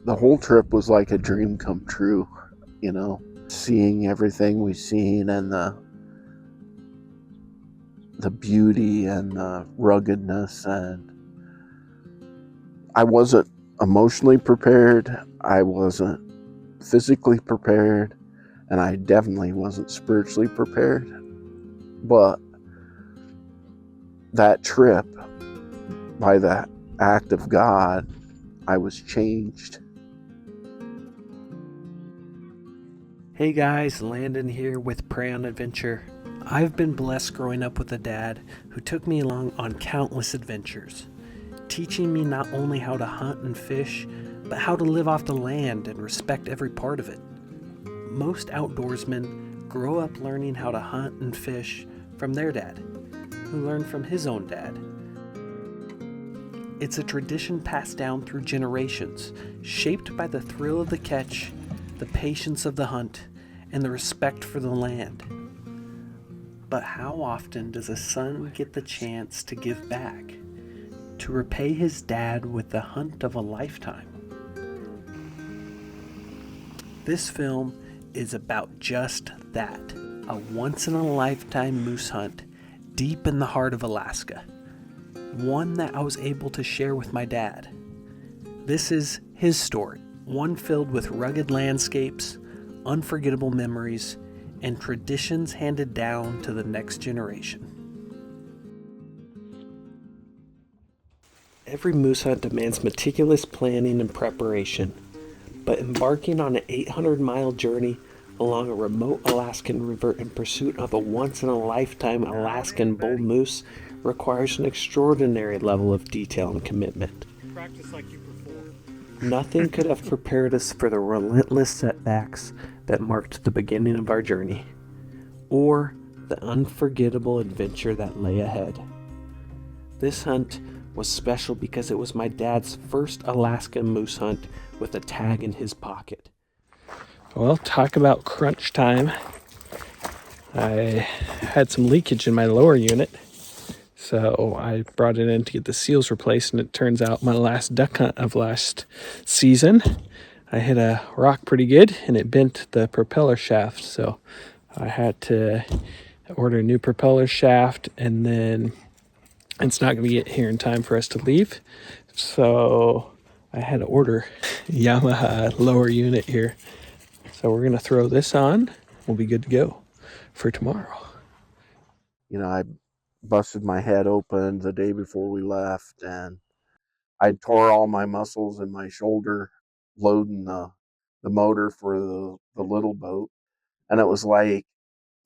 The whole trip was like a dream come true, you know, seeing everything we've seen and the beauty and the ruggedness. And I wasn't emotionally prepared, I wasn't physically prepared, and I definitely wasn't spiritually prepared. But that trip, by that act of God, I was changed. Hey guys, Landon here with Prey on Adventure. I've been blessed growing up with a dad who took me along on countless adventures, teaching me not only how to hunt and fish, but how to live off the land and respect every part of it. Most outdoorsmen grow up learning how to hunt and fish from their dad, who learned from his own dad. It's a tradition passed down through generations, shaped by the thrill of the catch, the patience of the hunt, and the respect for the land. But how often does a son get the chance to give back, to repay his dad with the hunt of a lifetime? This film is about just that, a once-in-a-lifetime moose hunt deep in the heart of Alaska, one that I was able to share with my dad. This is his story, one filled with rugged landscapes, unforgettable memories, and traditions handed down to the next generation. Every moose hunt demands meticulous planning and preparation, but embarking on an 800-mile journey along a remote Alaskan river in pursuit of a once-in-a-lifetime Alaskan bull moose requires an extraordinary level of detail and commitment. Practice like you perform. Nothing could have prepared us for the relentless setbacks that marked the beginning of our journey, or the unforgettable adventure that lay ahead. This hunt was special because it was my dad's first Alaskan moose hunt with a tag in his pocket. Well, talk about crunch time. I had some leakage in my lower unit, so I brought it in to get the seals replaced, and it turns out my last duck hunt of last season, I hit a rock pretty good, and it bent the propeller shaft, so I had to order a new propeller shaft, and then it's not going to get here in time for us to leave, so I had to order Yamaha lower unit here. So we're going to throw this on. We'll be good to go for tomorrow. You know, I busted my head open the day before we left, and I tore all my muscles in my shoulder loading the motor for the little boat. And it was like,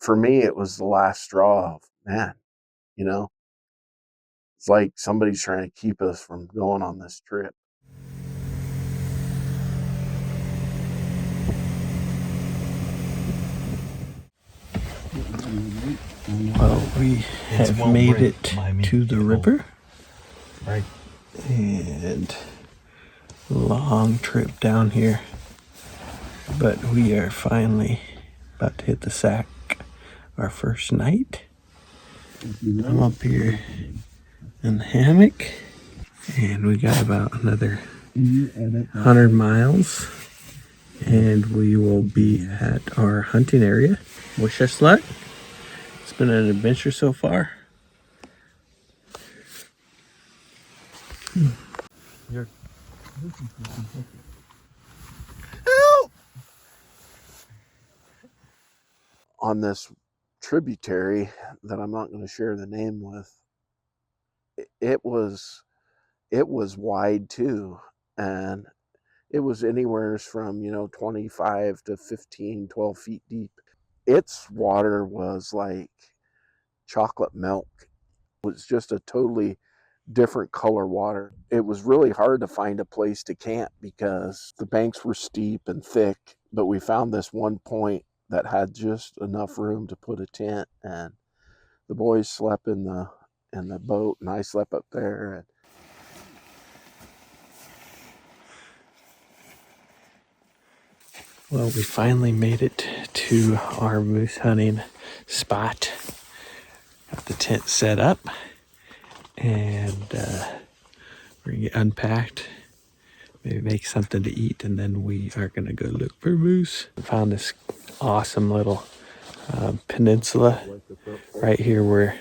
for me, it was the last straw of, man, you know, it's like somebody's trying to keep us from going on this trip. Well, we have made it to the river. Right. And long trip down here. But we are finally about to hit the sack our first night. I'm up here in the hammock, and we got about another 100 miles, and we will be at our hunting area. Wish us luck. It's been an adventure so far. On this tributary that I'm not going to share the name with, it was wide too, and it was anywhere from 25 to 15, 12 feet deep. Its water was like chocolate milk. It was just a totally different color water. It was really hard to find a place to camp because the banks were steep and thick, but we found this one point that had just enough room to put a tent, and the boys slept in the boat, and I slept up there. And Well, we finally made it to our moose hunting spot. Got the tent set up, and we're gonna get unpacked, maybe make something to eat, and then we are going to go look for moose. We found this awesome little peninsula right here where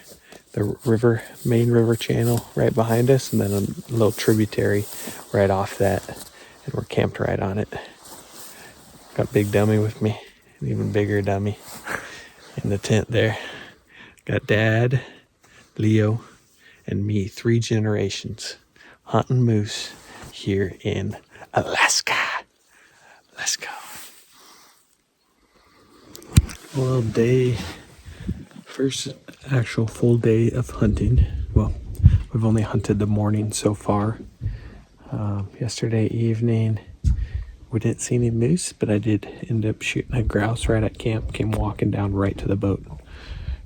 the main river channel right behind us, and then a little tributary right off that, and we're camped right on it. Got Big Dummy with me, an even bigger dummy in the tent there. Got Dad, Leo, and me, 3 generations hunting moose here in Alaska. Let's go. Well, first actual full day of hunting. Well, we've only hunted the morning so far. Yesterday evening, we didn't see any moose, but I did end up shooting a grouse right at camp. Came walking down right to the boat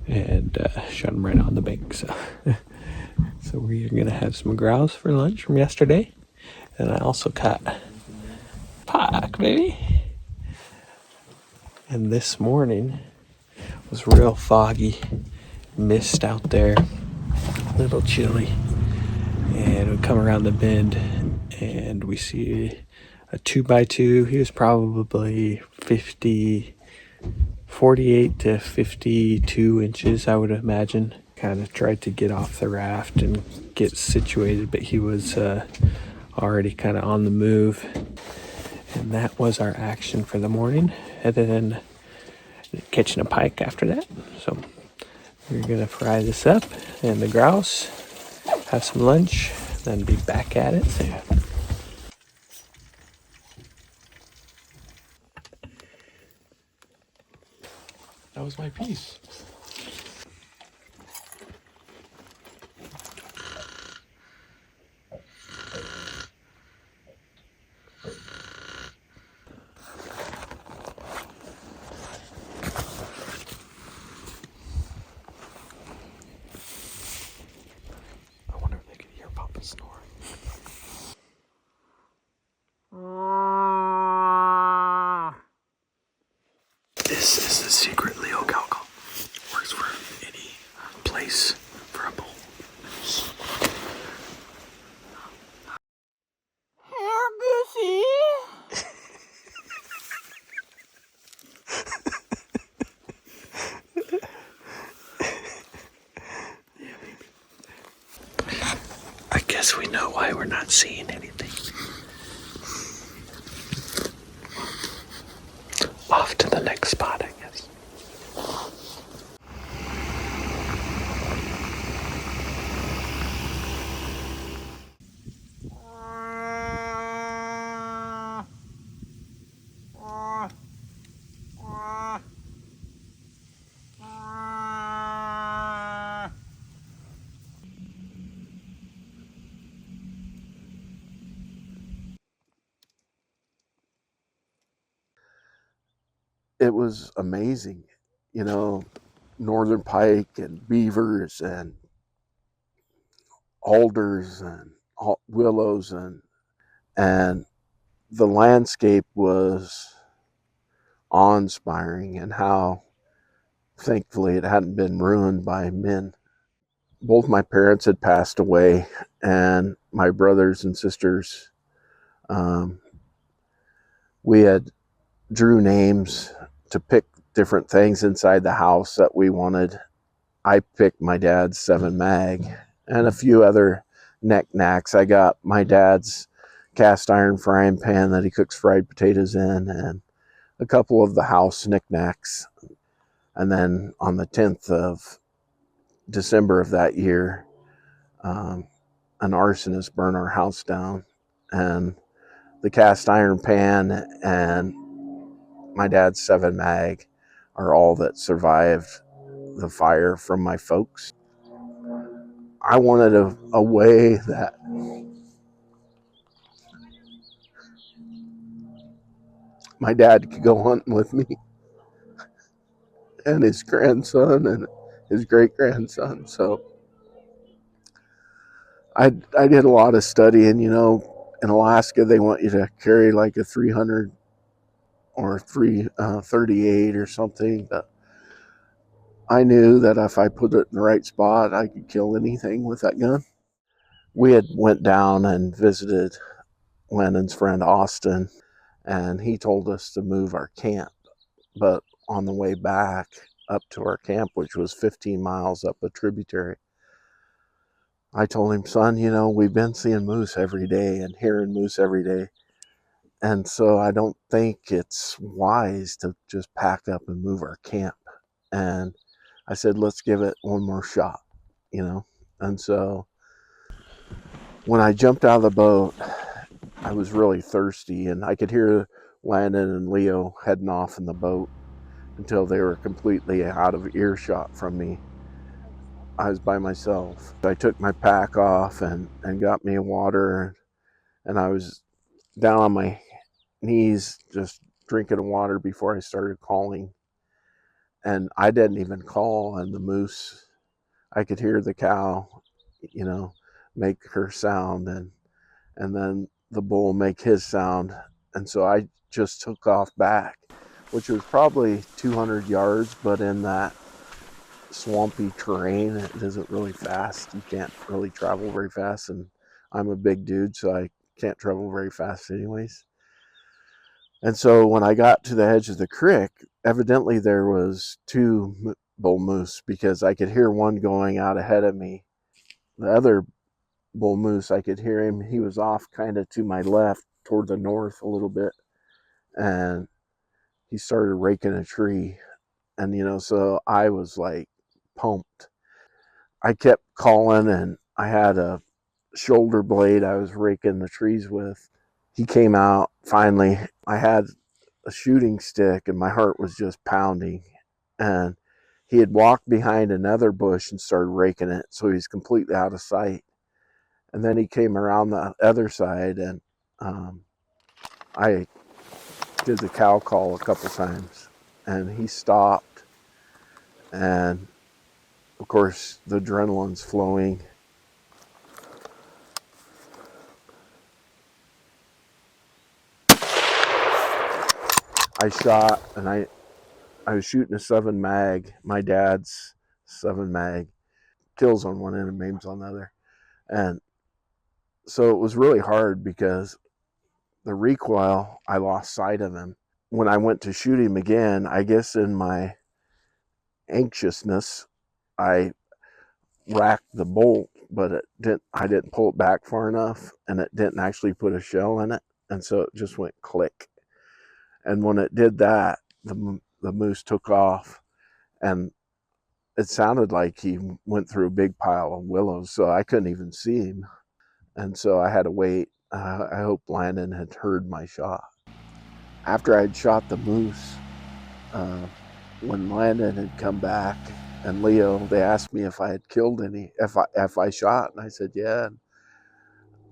and shot him right on the bank. So, so we're gonna have some grouse for lunch from yesterday, and I also caught pike, baby. And this morning was real foggy, mist out there, a little chilly, and we come around the bend and we see a 2x2. He was probably 48 to 52 inches, I would imagine. Kind of tried to get off the raft and get situated, but he was already kind of on the move. And that was our action for the morning. And then catching a pike after that. So we're gonna fry this up and the grouse, have some lunch, then be back at it soon. That was my piece. I wonder if they can hear Papa snoring. This is the secret Leo Calcal. Works for any place for a bull. Here, Bushy. I guess we know why we're not seeing anything. Off to the next spot, I guess. It was amazing, you know, northern pike and beavers and alders and willows, and the landscape was awe-inspiring, and how thankfully it hadn't been ruined by men. Both my parents had passed away, and my brothers and sisters, um, we had drew names to pick different things inside the house that we wanted. I picked my dad's 7 mag and a few other knickknacks. I got my dad's cast iron frying pan that he cooks fried potatoes in, and a couple of the house knickknacks. And then on the 10th of December of that year, an arsonist burned our house down, and the cast iron pan and my dad's 7 mag are all that survived the fire from my folks. I wanted a way that my dad could go hunting with me and his grandson and his great grandson. So I did a lot of studying. You know, in Alaska they want you to carry like a 300 or 338 or something. But I knew that if I put it in the right spot, I could kill anything with that gun. We had went down and visited Lennon's friend Austin, and he told us to move our camp. But on the way back up to our camp, which was 15 miles up a tributary, I told him, son, we've been seeing moose every day and hearing moose every day. And so I don't think it's wise to just pack up and move our camp. And I said, let's give it one more shot, And so when I jumped out of the boat, I was really thirsty, and I could hear Landon and Leo heading off in the boat until they were completely out of earshot from me. I was by myself. I took my pack off and got me water, and I was down on my knees just drinking water before I started calling. And I didn't even call, and the moose, I could hear the cow, make her sound, and then the bull make his sound. And so I just took off back, which was probably 200 yards, but in that swampy terrain, it isn't really fast. You can't really travel very fast, and I'm a big dude, so I can't travel very fast anyways. And so when I got to the edge of the creek, evidently there was two bull moose, because I could hear one going out ahead of me. The other bull moose, I could hear him. He was off kind of to my left toward the north a little bit, and he started raking a tree. And so I was like pumped. I kept calling, and I had a shoulder blade I was raking the trees with. He came out finally. I had a shooting stick, and my heart was just pounding. And he had walked behind another bush and started raking it, so he's completely out of sight. And then he came around the other side, and I did the cow call a couple times, and he stopped. And of course, the adrenaline's flowing. I shot, and I was shooting a 7 mag, my dad's 7 mag, kills on one end and maims on the other. And so it was really hard because the recoil, I lost sight of him. When I went to shoot him again, I guess in my anxiousness, I racked the bolt, but I didn't pull it back far enough, and it didn't actually put a shell in it. And so it just went click. And when it did that, the moose took off, and it sounded like he went through a big pile of willows, so I couldn't even see him. And so I had to wait. I hope Landon had heard my shot. After I'd shot the moose, when Landon had come back and Leo, they asked me if I had killed any, if I shot, and I said yeah. And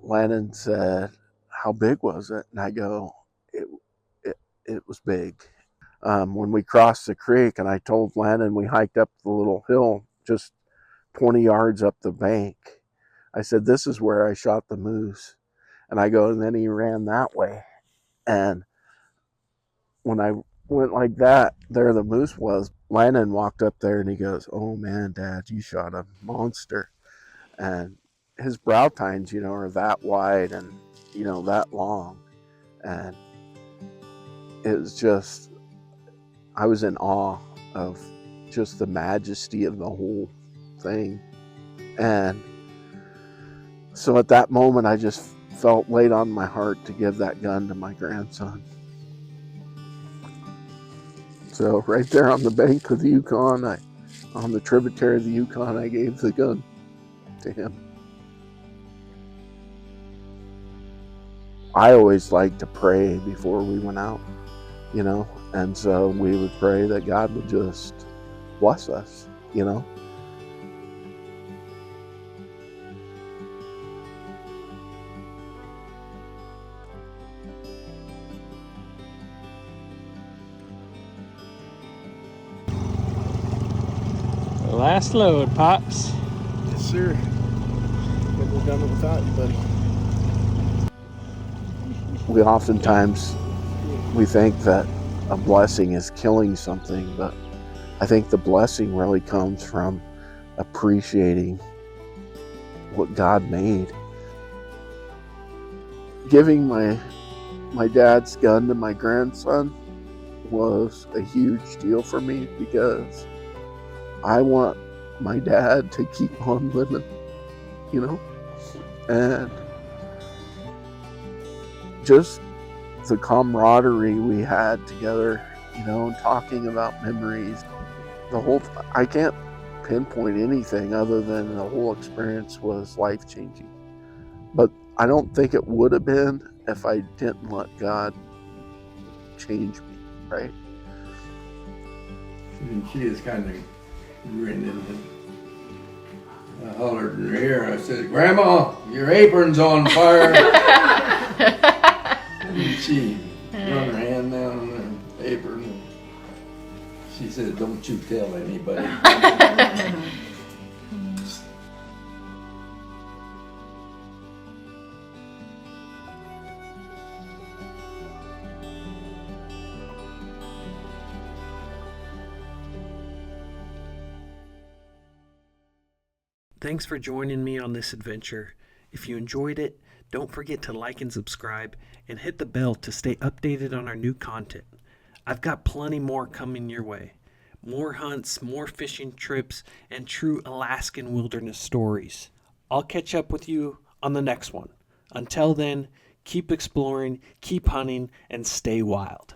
Landon said, "How big was it?" And I go, "It was big." When we crossed the creek, and I told Landon, we hiked up the little hill just 20 yards up the bank. I said, "This is where I shot the moose." And I go, and then he ran that way. And when I went like that, there the moose was. Landon walked up there, and he goes, "Oh man, Dad, you shot a monster." And his Browtines, are that wide and, that long. And it was just, I was in awe of just the majesty of the whole thing. And so at that moment, I just felt laid on my heart to give that gun to my grandson. So right there on the bank of the Yukon, on the tributary of the Yukon, I gave the gun to him. I always liked to pray before we went out, and so we would pray that God would just bless us, Last load, Pops. Yes, sir. Couldn't have done it without you, buddy. We oftentimes, we think that a blessing is killing something, but I think the blessing really comes from appreciating what God made. giving my dad's gun to my grandson was a huge deal for me because I want my dad to keep on living, you know, and just the camaraderie we had together, you know, talking about memories. I can't pinpoint anything other than the whole experience was life-changing. But I don't think it would have been if I didn't let God change me, right? And she is kind of grinning. And I hollered in her ear. I said, "Grandma, your apron's on fire." And she run her hand down on her apron. She said, "Don't you tell anybody." Thanks for joining me on this adventure. If you enjoyed it, don't forget to like and subscribe and hit the bell to stay updated on our new content. I've got plenty more coming your way. More hunts, more fishing trips, and true Alaskan wilderness stories. I'll catch up with you on the next one. Until then, keep exploring, keep hunting, and stay wild.